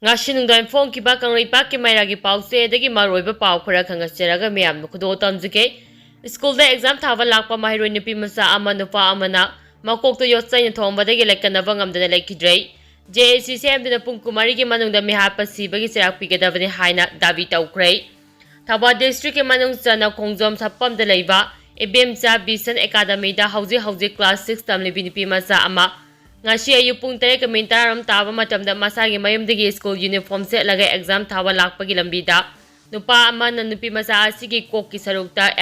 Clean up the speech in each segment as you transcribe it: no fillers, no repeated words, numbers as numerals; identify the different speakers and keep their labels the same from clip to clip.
Speaker 1: Ngasi nungdang phone ki ba kang ripa ki mai ragi pause dagi maroiba pau khara khangaseraga miyam khudo tamjike school da exam thaba lakpa mahiroi nupi masa ama nupa amana makok to yotsai na thomba dagi lekkanaba ngamdana lekidrei JAC semduna pung kumari ki manungda mihapa sibagi serak pigadabani haina dabi taukrei Thaba district ki manung chana khongjom thapam da leiba ebemcha bisan academy da hauji class 6 tamli binipi masa ama ngasi ayu pung 3:10 taba matamda masagi mayumdagi school uniform setlaga exam thaba lakpagi lambida nupa amana nupi masa asigi kokki sarukta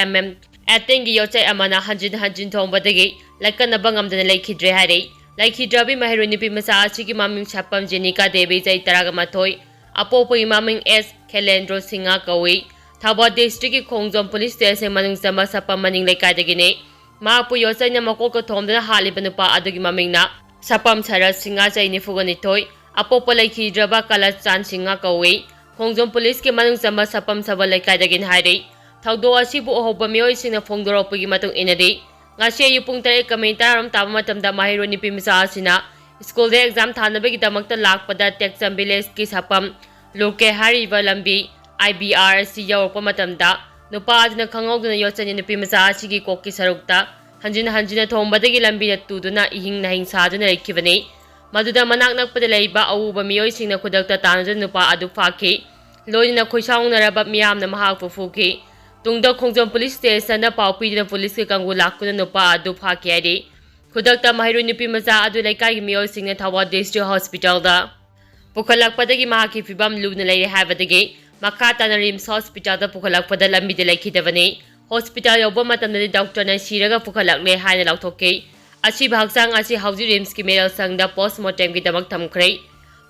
Speaker 1: atengi yochai amana hanjin thombadagi lakkanaba ngamdana laikhidre hare laikhidrabi mahiro nupi masa asigi maming chapam jenika devi jai taraga mathoi apopo maming s kelendro singa kawi Thaba district ki khongjom police station manung sama sapam maning laikadagine mapu yochai na makoko thomdana haliba nupa adugi mamingna Sapam Sara Singa Chaini Fuganitoi, Apopolai Hidraba Kala Chan Singa Kawi, Khongjom Police ke manung sama Sapam Sabalai Kadagin Hari, Taudo Asibu Hobamio Sina Fongdoro Pugimatung Inadi, Ngasi Yupung Tare Kamentaram Tamatam da Mahiro Nipimisa Asina, School Day Exam Tanabig Damakta Lakpada Texam Biles Ki Sapam, Loke Hari Valambi, IBRC Yaupamatam da, Nupa Adna Kangogna Yosan Nipimisa Asigi Koki Sarukta, Hanjina thombadagi lambi tuduna ihing na hingsaduna lekibani maduda manak nakpada leiba awuba miyoi singna khudakta tanjun nupa adu phaki loina khoisang naraba miyam na mahak fufuki tungda khongjom police station na paupi na police ke kangu lakuna nupa adu phaki ari khudakta mahiru nupi maza adu laikai miyoi singna Thawa district hospital da pukhalakpadagi mahaki fibam luna lei habadagi makata na rims hospital da pukhalakpada lambi de laikhidabani Hospital yoba matamdadi doctor na siraga pukhalakle haina lauthoke asi bhaksang asi hauji rims ki medical sangda postmortem ki damak thamkhrei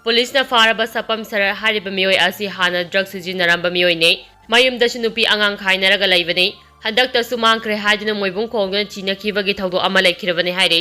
Speaker 1: police na faraba sapam sara hariba miyoi asi hana drug sijinaramba miyoi ne mayumda nupi angang khainaraga leibani handakta sumangkhre haidina moibung khongna china khibagi thaudo ama lekhirabani haire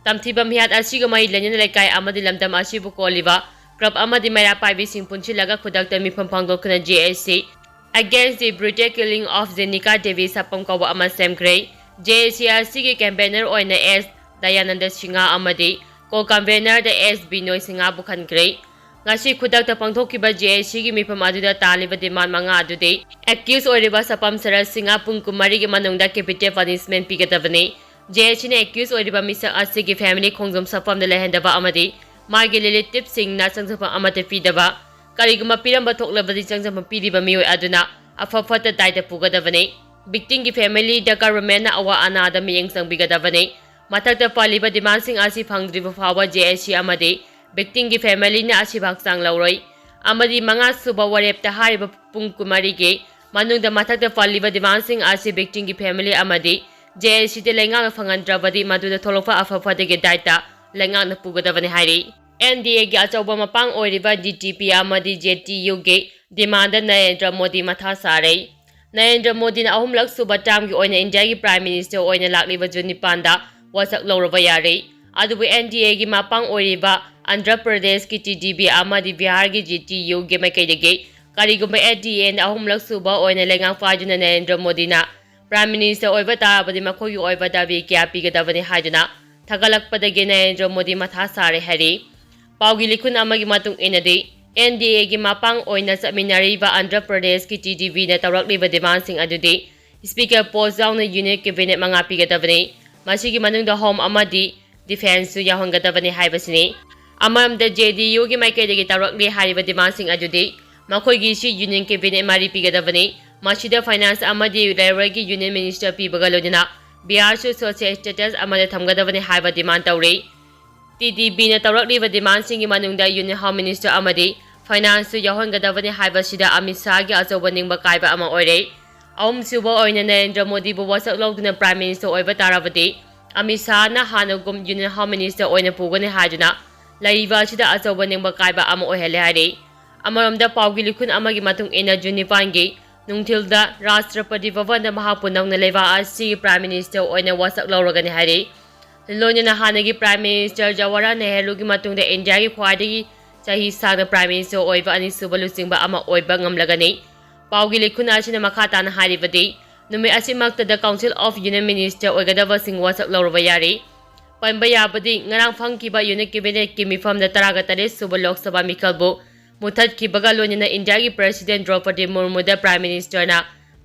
Speaker 1: tamthiba mihat asiga mai lenin lekai amadi lamdam asibu koliba club amadi mera paibi singpunchi laga khudakta mifam phangdokna JAC Against the brutal killing of Zenika Devi Sapam Kawa Ama Semkre, JACRC ki campaigner oina S Dayananda Singa Amadi, co-convener the S Binoy Singa Bukhankre. Ngasi khudakta pangthokiba JAC ki mifam aduda taliba demand manga adude, accused oiriba Sapam Sara Singa Pungkumari ki manungda capital punishment pigadabane. JAC ne accused oiriba misa asi ki family khongjom Sapam da lehendaba amadi, magi relative Singh na sangsapa amate fidaba. Kariguma piramba thoklabadi changjam piriba miyoi aduna afafata taita pugadavane victim ki family da government na awa ana da miyeng sangbigadavane mathakta paliba demand sing asi phangdriba fawa JAC amade victim ki family na asi bhaksang lauroi amadi manga suba warep ta hariba pungkumari ge manung da mathakta paliba demand sing asi victim ki family amade JAC de lenga phangandrabadi madu da tholofa afafata ge daita lenga na pugadavane hairi NDA ki achauba mapang oiriba DTP amadi JTU ge demand Narendra Modi matha sare Narendra Modi na ahumlak suba term ki oina India ki Prime Minister oina lakliba June 9 da wasak lauraba yare adubu NDA ki mapang oiriba Andhra Pradesh ki TDP amadi Bihar ki JTU ge maikaidege karigumba NDA na ahumlak suba oina lengang fajuna Narendra Modi na Prime Minister oiba tarabadi makhogi oiba dabi kya pigadabani hajuna thagalakpadage Narendra Modi matha sare hari Paugi likun amagi matung inade NDA gi mapang oina saminariba Andhra Pradesh ki TDP na tawrakliba demand sing adude Speaker post na unit cabinet mga pigadabani masigi manungda home amadi defense su yahongadabani haibasini amamda JDU gi maikaidagi tawrakli hariba demand sing adude makhoigi si union cabinet mari pigadabani masida finance amadi railway gi union minister pibagalodina Bihar su social status amada thamgadabani haiba demand tawre TDP na tawrakliba demand singi manungda Union Home Minister amadi Finance yahongadabani haiba sida Amit Shah gi achauba ningba kaiba ama oire ahum suba oina Narendra Modi bu wasak lawduna Prime Minister oiba tarabadi Amit Shah na hanagum Union Home Minister oina pugani hajuna laiba sida achauba ningba kaiba ama oihale hare amaramda paugi likun amagi matung ina June 9 gi nungthilda Rashtrapati Bhavan da mahapunawna leba asi Prime Minister oina wasak lawragani hare Lonyana hanagi Prime Minister Jawaharlal Nehru gi matungda India gi khwadagi chahi sagna Prime Minister oiba ani subalu singba ama oiba ngamlagani paugi likhuna asina makata na haribadi numi asimakta the Council of Union Minister oigadaba sing wasak lawraba yari panba yabadi ngarang phangkiba unit cabinet ki mifam da taraga tare suba lok sabha mikalbu मुथꯠखिबगा लोनिना India की president Droupadi मुर्मुदा prime minister ना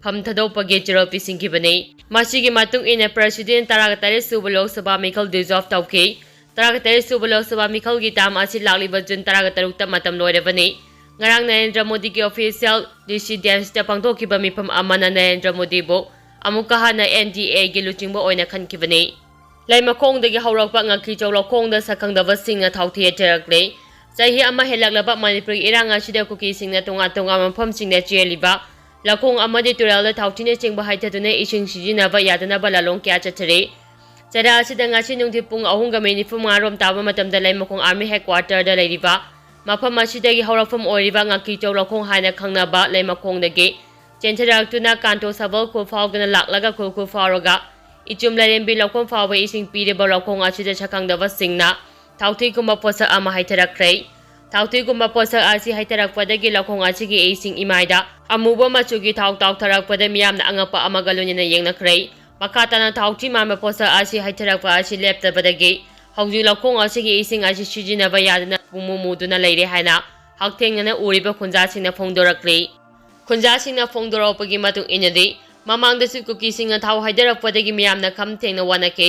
Speaker 1: फम थदोपगे चिरो पिसिंखिबने मासिगी मातुंग इन president 33 सुब Lok Sabha मिखल dissolve तौखि 33 सुब लोकसभा मिखल की ताम आसि लाक्लिबा जून 13 ता मतम लोइरबने ngarang Narendra Modi ki official residence ta pangthokhiba mifam amana Narendra Modi bo amuka hana NDA gi luchingba oina khankibani laimakong dagi haurakpa ngakhi chawlakong da sakhangdaba singna thauthi terakle chahi ama helaklaba Manipur iranga sida kuki singna tonga mafam singna cheliba lakong amadi tural da thauthine chingba haithadune ising sijinaba yadana balalong kya chathare chara asida ngasi nungthi pung 3:45 rom taba matamda laimakong army headquarter da leiriba mafam asidagi haurafam oiriba ngaki chawlakong haina khangnaba laimakongdagi chentharaktuna kanto sabal ko faugna laklaga ko fauroga ichum larembi lakom fauba ising pireba lakong asida chakangdaba singna thauthi gumba posa ama haitarakre thauthi gumba posa asi haitarakpadagi lakong asigi ising imaida amuba machugi thau tarakpada miyamna angapa amagalunina yengnakre makatana thauthi mama posa asi haitarakpa asi leptabadagi hauji lakong asigi ising asi sijinaba yadana mumuduna leire haina hakthengna uriba khunjasingna phongdorakle khunjasingna phongdoropagi matung inadi mamangda su kuki singna thau haidarakpadagi miyamna khamthengna wanake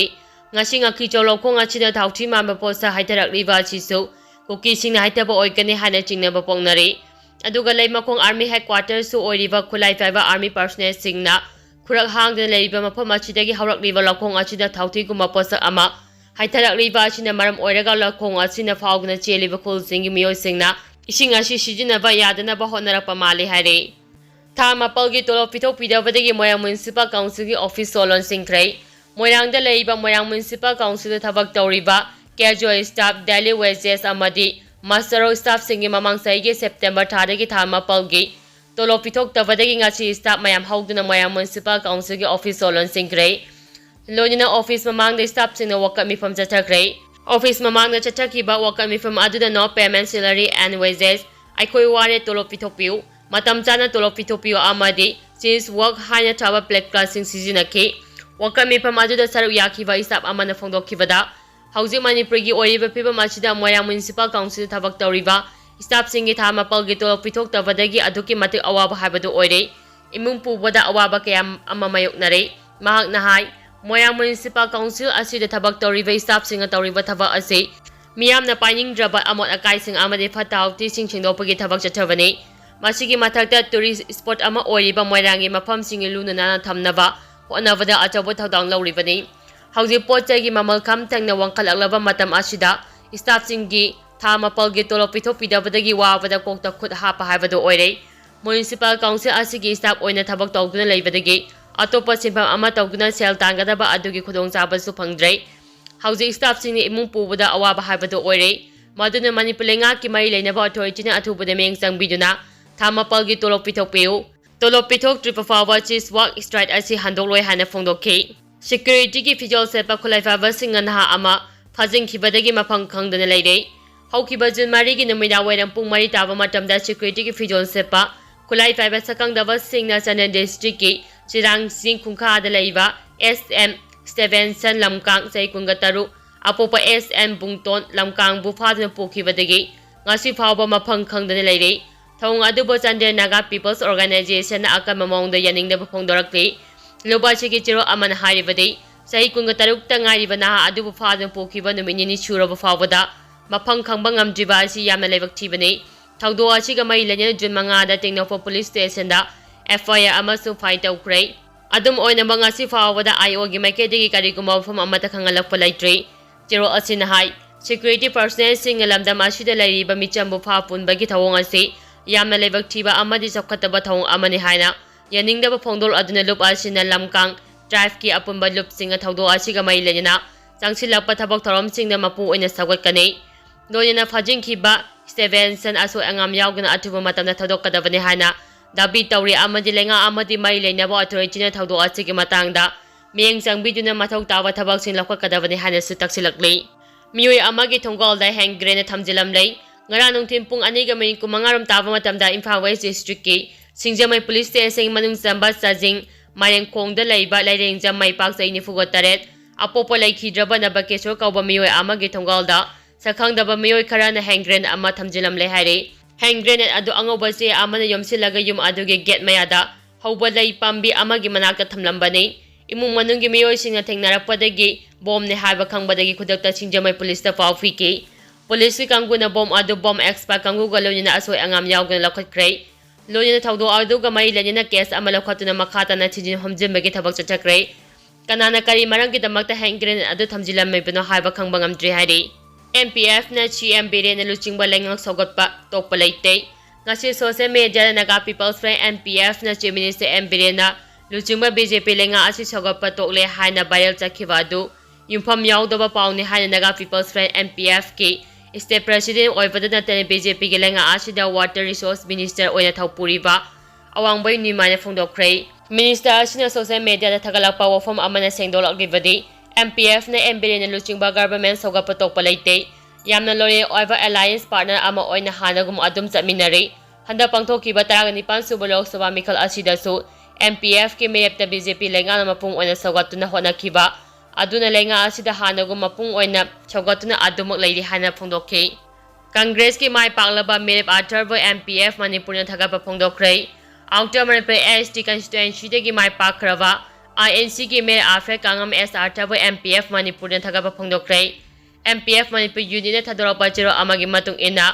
Speaker 1: ngasinga kichawlokong achida thauthi mamba posa haidarakliba chisu kuki singna haitaba oikani haina chingnaba pongnare aduga leimakong army headquarters su oiriba khulai faiba army personnel singna khurak hangda leiba mafam achidagi haurakliba lokong achida thauthi gumba posa ama haitarakliba asina maram oiraga lakong asina faugna cheliba khulsingi miyoisingna ising asi sijinaba yadanaba honarakpa mali haire tha mapalgi tolop pithok pidabadagi Moirang Municipal Council ki office solon singkhre Moirangda leiba Moirang Municipal Council thabak tawriba casual staff daily wages amadi master staff singi mamang saigi September thadagi tha mapalgi tolop pithok tabadagi ngasi staff mayam hauduna Moirang Municipal Council ki office solon singkhre Lonina office mamang the staff singna wakami from chathakre office mamang the chathakiba wakami from aduda no payment salary and wages aikoi ware tolop pithopiu matam chana tolop pithopiu amadi since work haina thaba plate classing seasonaki wakami from aduda saru yakiba staff amana phongdokhibada hauji Manipur gi oiriba piba machida Moirang Municipal Council thabak tawriba staff singi thama palgi tolop pithok tabadagi aduki matik awaba habadu oire imung pubada awaba kayam amamayoknare mahak nahai Moirang Municipal Council asida thabak tawriba staff singa tawriba thabak ase miyamna painingdraba amot akai sing amade phatauti sing chingdopagi thabak chathabane masigi mathakta tourist spot ama oiriba Moirangi mafam singi lunana thamnaba honavada achabu thodang lawribani hauji potchagi mamal kham thangna wangkhalaklaba matam asida staff singi thama palgi tolop pithopidabadagi wabada kokta khut hapa haibadu oire Municipal Council asigi staff oina thabak tawduna leibadagi atopa simpam ama tawduna sel tangadaba adugi khudong chabasu phangdre hauji staff singni imung pubada awaba haibadu oire maduna Manipur lenga ki mai leinaba authority na athubada meng changbiduna thama palgi tolop pithok trip fawa chis work strike asi handokloi hana phongdokhi security ki fijol sepa khulai fawa singan ha ama phajing khibadagi mafang khangdana leire haukiba jun mari gi numida wairam pung mari taba matamda security ki fijol sepa khulai fawa sakangdaba singna Chandan district ki Chirang Sing Khungkha da leiba SM Stevenson Lamkang Sai Kungataru apopa SM Bungton Lamkang bu phadna pokhibadagi ngasi phawba mafang khangdana leire thong adubo Chandan Naga People's Organization na akam mamongda yaningda phongdorakle lobachi ki chiro aman haribadi Sai Kungataru ta ngariba na adubo phadna pokhiba numini ni churaba phawbada mafang khangba ngamjiba asi yamna leibak thibane thawdo asi ga mai lenya June 5 da Tengnopho Police Station da FIR amasu fine tawkre adum oina mangasi fawada IO gi maikedi kariguma pham amata khangalakpa laitre chiro asina hai security personnel sing lamdam asida lairiba michambu pha punbagi thawong ase yamna lebak thiba amadi sakhataba thawong amani haina yaningdaba phongdol aduna lup asina lamkang drive ki apunba lup singa thawdo asiga mai lena changsilakpa thabak thorom singna mapu oina sawatkane doina phajing khiba Stevenson aso angam yaugna atuba matamna thodokadabani haina dabi tawri amadi lenga amadi mai leinaba authority na thawdo achigi matangda miyeng changbiduna mathau tawa thabak sing lakhakadabani hana su taksilakle miyoi amagi thonggal da hang grenade thamjilam lei ngara nungthim pung 2:9 taba matamda Imphal West District ki Singjamai Police Station manung chamba sajing mareng khongda leiba laireng jamai pak saini fugotaret apopo laikhidraba na bakesor kauba miyoi amagi thonggal da sakhangdaba miyoi khara na hang grenade ama thamjilam lei haire Hand grenade adu angauba che amana yomsilaga yum adugi gate mayada hauba lei pambi amagi manakta thamlambani imung manungi miyoisingna thengnarappadagi bom ne haiba khangbadagi khudakta singjamai police ta pau fiki police ki kanguna bom adu bom expert kangu galonina asoi angam yaugna lakhatkrai loina thaudo aduga mai lenina case amala khatuna makhata na thijin homjimbagi thabak chachakrai kanana kari marangi damakta hand grenade adu thamjilammai bino haiba khangba ngamdri hari MPF na CM Bire na luchingba lengang sogatpa tokpa leite ngasi social media na naga People's Friend MPF na Chief Minister M Bire na luchingba BJP lenga asi sogatpa tokle haina viral chakhiba adu yumpham yaudaba pauni haina naga People's Friend MPF ki State President oibada na tane BJP ki lenga asi da Water Resource Minister oina thaupuriba awangbai nimana phongdokhrei Minister asina social media da thagalakpa wafam amana sengdolaklibadi MPF na MBR na luchingba government sogatpa tokpa leite yamna lore oiva alliance partner ama oina hanagum adum chaminari handa pangthokiba 19 suba lok sabha mikhal asidasu MPF ki mayapta BJP lenga mapung oina sogatuna honakhiba aduna lenga asida hanagum mapung oina sogatuna adumak leiri hana phongdokhi Congress ki mai paklaba merep atharbo MPF Manipur na thagapa phongdokhrei outer Manipur ST constituency de ki mai pakrava INC की mayor आफे कांगम SR तब MPF Manipur ने थगा फंगदोख्रे MPF Manipur union थदोरपा चिरो अमागी मतुंग इना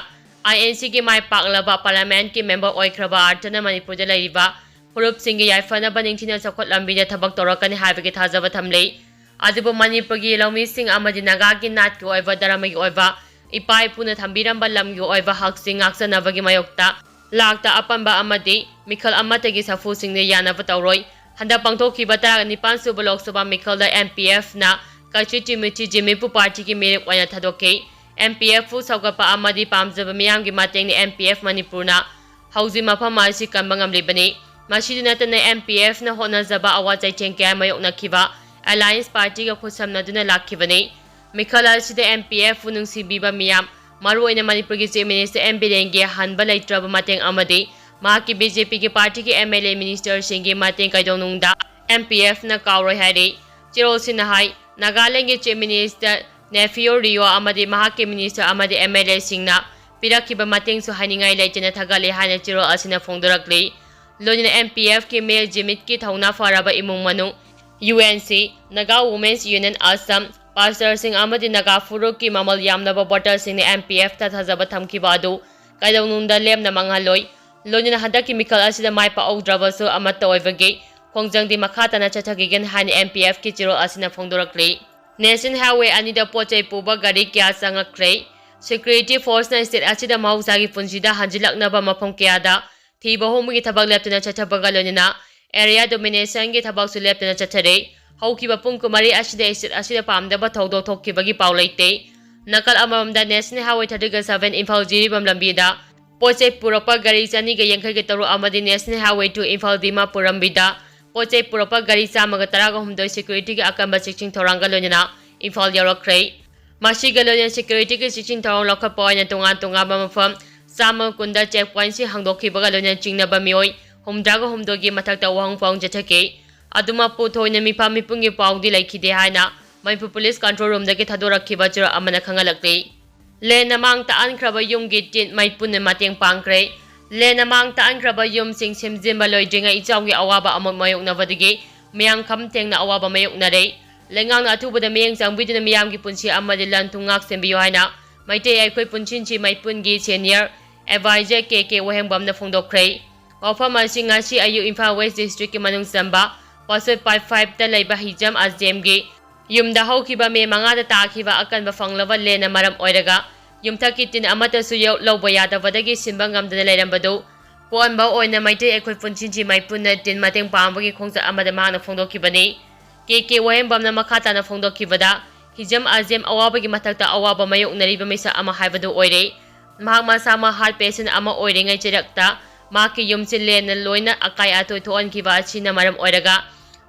Speaker 1: INC की my पाकलबा parliament की member ओइख्रबा आर्टना Manipur दे लैरिबा फुरुप सिंगी याइफना बनिंगथिना चखोट लंबी थबक तोरकनी हाइबगे थाजबा थमले अदुबो मणिपुर की लौमी सिंग अमदि नागा की नाट की ओइबा दरामगी ओइबा इपाई पुना थंबिरंबा लमगी ओइबा हकसिंग आक्सनबगी मायोक्ता लाक्ता अपनबा अमदि मिखल अमतगी सफु सिंग ने यानबा तौरोय हंदा पांगथोखिबा 19 सुबा लोकसभा मिखलदा MPF ना काची चिमिची जिमिपु पार्टी की मेरे ओइना थदोके MPF फु सौगपा अमदि पामजबा मियामगी मातेंगनि MPF मणिपुर ना हौजि मफम आसि कंबा ngamlibani masidi natana MPF na honajaba awa chaicheng kya mayoknakiba alliance party ga khusamnaduna lakhibani mikhala sida MPF nungsibiba miyam maruoina manipur gi chief minister M Birengi hanba laitraba mateng amadi mahaki BJP ki party ki MLA minister singi mateng kaidonungda MPF na kauroi hari chirosina hai Nagaland ki chief minister Nephew Rio amadi mahaki minister amadi MLA singna pirakiba mateng su haningai laitena thagale hana chiro asina phongdorakli लोनिन MPF के मेयर जिमित की थौना फराबा इमुंग मनु UNC Naga women's union Assam पास्टर सिंह अमदि नगा फुरुक की ममल यामनबा वोटर सिंह ने MPF ता थजबा थमखिबा अदु कायदौनुंदा लेमना मंगलोय लोनिन हदकी मिखल असिदा माइपा औद्रबसु अमत ओइबगे खोंजंगदि मखातना चथगिगन हानि MPF की चिरो असिना फोंदोरक्ले नेशनल हाईवे अनिदा पोचै पुबा गाड़ी क्या संगक्रे सिक्योरिटी फोर्स ना स्टेट असिदा मौसागी पुंजिदा हंजिलकनबा मफम क्यादा थीबा होमगी थबक लेप्तना चथबगा लोनिना एरिया डोमिनेशन की थबक सु लेप्तना चथरे हौखिबा पुंग कुमारी असिदा स्टेट असिदा पामदबा थौदो थोखिबगी पाउ लैते नकल अममदा नेशनल हाईवे 37 इम्फाल जिरिबम लंबीदा पोचे पुरपा गाड़ी चनी गे यंखै गे तरु अमदि नेशनल हाईवे 2 इम्फाल दिमा पुरमबिदा पोचे पुरपा गाड़ी चामगा तरागा हमदो सिक्योरिटी के अकंबा सिक्सिंग थोरांगा लोनिना इम्फाल यरखरै मासिगा लोनिना सिक्योरिटी के सिक्सिंग थोरांग लखप पॉइंट तोंगा तोंगा मफम सामा कुंदा चेक पॉइंट से हांगदोखिबगा लोनिना चिंगनबा मियोय हुमद्रागा हुमदोगी मथक्ता वाहंग पाउंग जथके अदुमा पुथोइना मिफा मिपुंगी पाउंगदि लैखिदे हाइना मणिपुर पुलिस कंट्रोल रूम दगे थदोरखिबा चिरो अमना खंगलक्ते लेना मांगता अनख्रबा युमगी टिन माइपुन मातेंग पांगख्रे लेना मांगता अनख्रबा युम सिंग सेमजिमबा लोइद्रिंगा इचावगी अवाबा अमक मायोकनबदगी मियांग खमतेंगना अवाबा मायोकनरे लेंगांग अथुबदा मियांग चांगबिदना मियांगी पुंसी अमदि लंथुंगाक सेंबियो हाइना माइते आइखोय पुंचिनची माइपुनगी सीनियर एडवाइजर के वहेंबम फोंदोख्रे मफम असी अयु इम्फाल वेस्ट डिस्ट्रिक्ट की मनुंग चंबा पासोय 55 ता लैबा हिजम अजमेगी युमदा हौखिबा मे मंगादा ताखिबा अकनबा फंगलबा लेना मरम ओइरगा युमथकी तिन अमतसु लौबा यादबदगी सिंबा ngamdana लेरंबदो पोअनबा ओइना माइते एखोय पुंचिनची माइपुन तिन मातेंग पांबगी खोंसा अमदा मांगना फोंदोखिबनी के वहेंबमना मखाताना फोंदोखिबदा हिजम अजम अवाबगी मथक्ता अवाबा मायोकनरिबा मिसा अमा हाइबदो ओइरे महाक मासामा हार्ट पेशेंट अमा ओइरेंgai चिरक्ता माकी युमसे लेन लोइना अकाय अतोय थोअनखिबा असिना मरम ओइरगा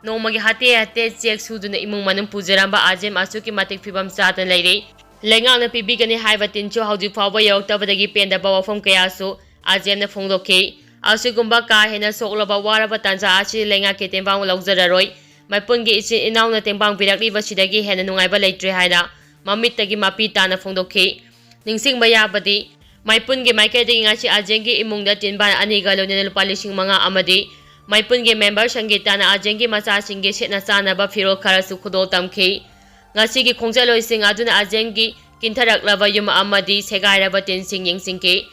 Speaker 1: नोमगी हाते हाते चेक सुदुना इमुंग मनम पुजरंबा आजेम असुकी मतिक फिबम चातन लैरे लेंगांगना पिबिगनी हाइबा तिनचो हौजि फावबा यौरक्तबदगी पेंदबा वफम कयासु आजेमना फोंदोखे असुगुंबा का हेना सोकलबा वारबा तंजा आसि लेंगा के तेंबांग लौजररोय मैपुनगी इचि इनाउना तेंबांग बिरक्लिबा सिदगी हेना नुंगाइबा लैत्रे हाइना ममितगी मापी ताना फोंदोखे निंसिंगबा याबदी Maipun ge maikadagi ngasi ajengi imungda tinban aniga lonena lupa 5,000 amadi Maipun ge member Sangeetana ajengi macha singge setna chanaba firol kharasu khudol tamki ngasi gi khongjaloising aduna ajengi kintharaklaba yum amadi segairaba tinsing yengsingki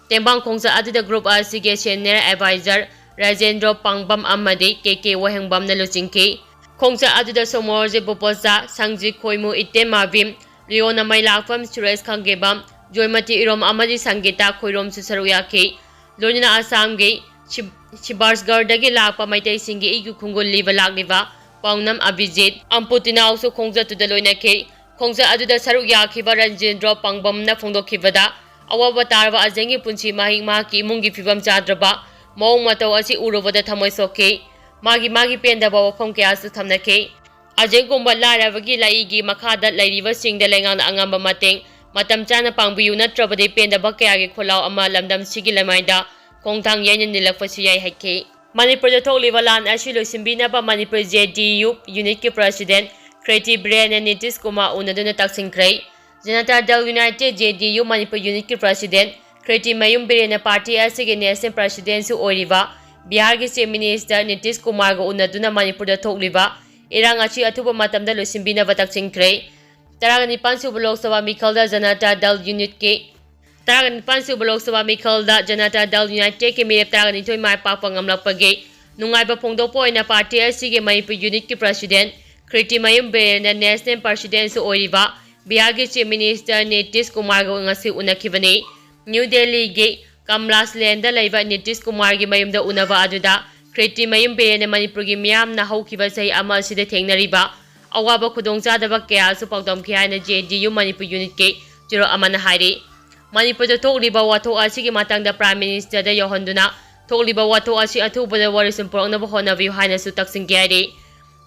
Speaker 1: tembang khongja aduda group asige senior advisor Rajendra Pangbam amadi KK Wahengbam na lucingki khongja aduda somorje boposa sangji khoimu item mavim Riona Mailakfam Suresh Khangebam Joymati Irom amadi Sangeeta khoirom su saruyaki lonina Assam ge Chibarsgarhdagi lakpa maitai singi igu khungul liba lakliba Paunam Abhijit Amputina also khongja tuda loinaki khongja aduda saruk yakhiba Rajendra Pangbam na phongdokhibada awaba tarwa ajengi punchi mahing mahaki imungi fibam chadraba maung matau asi urubada thamoi sokki magi pendaba wafam kyasu thamnaki ajengumba larabagi laigi makhada lairiba singda lengang angamba mateng matam chana pangbiyu natrabadi pendaba kyagi kholau ama lamdam sigi lamaida Kongthang yainin nilakpasu yai haiki Manipur thokliba lan asi loisimbinaba Manipur JDU unit ki president Kreti Brain and Nitish Kumar unaduna taksingkrai Janata Dal United JDU Manipur unit ki president Kreti Mayum Birena party asige national president su oiriba Bihar ki chief minister Nitish Kumar go unaduna Manipur thokliba irang achi athuba matamda loisimbinaba taksingkrai 19 suba Lok Sabha mikhalda Janata Dal unit ki 19 suba Lok Sabha mikhalda Janata Dal United ki mirep 12 mai pakpa ngamlakpagi nungaiba phongdokpa oina party asige Manipur unit ki president Kriti Mayum Birena national president su oiriba Bihar ki chief minister Nitish Kumar go ngasi unakibani New Delhi ge Kamlas Lenda laiba Nitish Kumar gi mayumda unaba aduda Kriti Mayum Birena Manipur gi miyamna haukiba sahi ama asida thengnariba awaba khudongchadaba kaya su pagdamki haina JDU Manipur unit ki jiro amana hairi Manipur da thokliba wathok asigi matangda prime minister da yohanduna thokliba wathok asi athubada warisum puraknaba honabiyu haina su taksingki hairi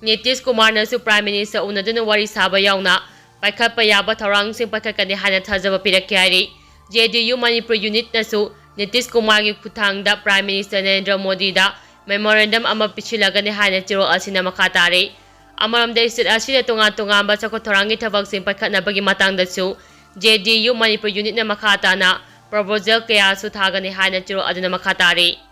Speaker 1: Nitish Kumar na su prime minister unaduna wari saba yauna paikhatpa yaba thaurangsing paikhatkani haina thajaba pirakki hairi JDU Manipur unit na su Nitish Kumar gi khuthangda prime minister Narendra Modi da memorandum ama pichilagani haina chiro asina makha tare amaramda state asida tonga chakot thorangi thabaksing paikhatnabagi matangdasu JDU Manipur unit na makha tana proposal kaya su thagani haina chiro aduna makha tare